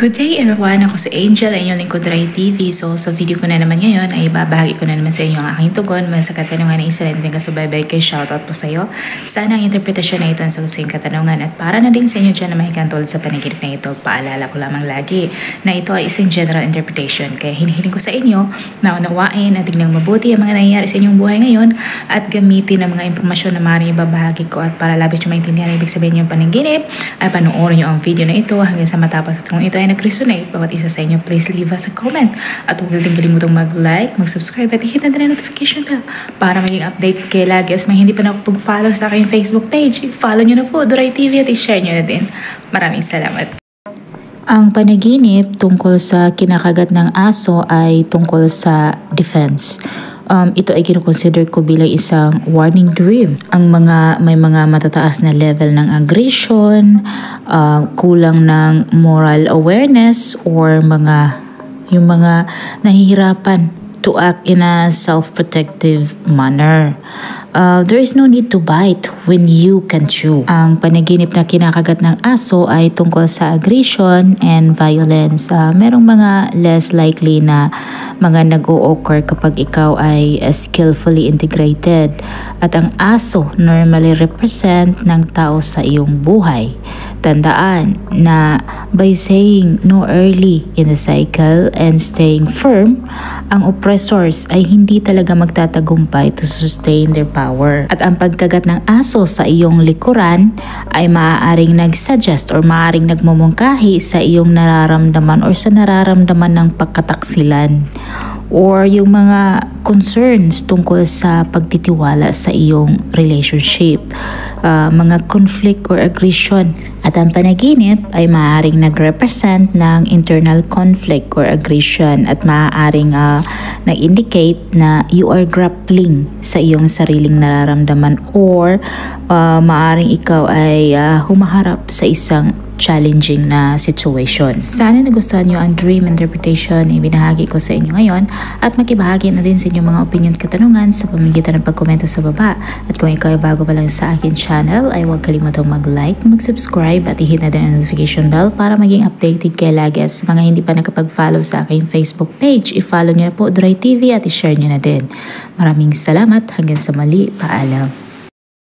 Good day everyone! Ako si Angel, ang inyong lingkod Rai TV. So sa video ko na naman ngayon ay ibabahagi ko na naman sa inyo ang aking tugon mula sa katanungan na isa din kasubaybay kay shoutout po sa iyo. Sana ang interpretasyon na ito ang sagot sa iyong katanungan at para na din sa inyo dyan na mahigang tulad sa panaginip na ito, paalala ko lamang lagi na ito ay isang general interpretation. Kaya hinihiling ko sa inyo na unawain at tingnan mabuti ang mga nangyayari sa inyong buhay ngayon at gamitin ang mga impormasyon na maaaring ibabahagi ko at para labis nyo maintindihan ang ibig sabihin yung panaginip ay panoorin nyo ang video na ito hanggang sa matapos at kung ito ay nag-resonate, bawat isa sa inyo, please leave us a comment. At huwag natin kalimutang mag-like, mag-subscribe at i-hit na din ang notification bell para maging update kayo lagi. As may hindi pa nakapag-follow sa aking Facebook page, follow nyo na po, Rai TV at i-share nyo na din. Maraming salamat. Ang panaginip tungkol sa kinakagat ng aso ay tungkol sa defense. Ito ay kinoconsider ko bilang isang warning dream. May mga matataas na level ng aggression, kulang ng moral awareness, or yung mga nahihirapan to act in a self-protective manner. There is no need to bite when you can chew. Ang panaginip na kinakagat ng aso ay tungkol sa aggression and violence. Merong mga less likely na mga nag-o-occur kapag ikaw ay skillfully integrated. At ang aso normally represent ng tao sa iyong buhay. Tandaan na by saying no early in the cycle and staying firm, ang oppressors ay hindi talaga magtatagumpay to sustain their power. At ang pagkagat ng aso sa iyong likuran ay maaaring nagsuggest or maaaring nagmumungkahi sa iyong nararamdaman or sa nararamdaman ng pagkataksilan or yung mga concerns tungkol sa pagtitiwala sa iyong relationship, mga conflict or aggression. At ang panaginip ay maaaring nag-represent ng internal conflict or aggression at maaaring nag-indicate na you are grappling sa iyong sariling nararamdaman or maaaring ikaw ay humaharap sa isang challenging na situation. Sana nagustuhan nyo ang dream interpretation na ibinahagi ko sa inyo ngayon at makibahagi na din sa inyong mga opinion at katanungan sa pamamagitan ng pagkomento sa baba. At kung ikaw ay bago pa lang sa akin channel ay huwag kalimutang mag-like, mag-subscribe at i-hit na din ang notification bell para maging updated kayo lagi. Sa mga hindi pa nakapag-follow sa aking Facebook page, i-follow nyo na po Rai TV at i-share nyo na din. Maraming salamat. Hanggang sa mali. Paalam.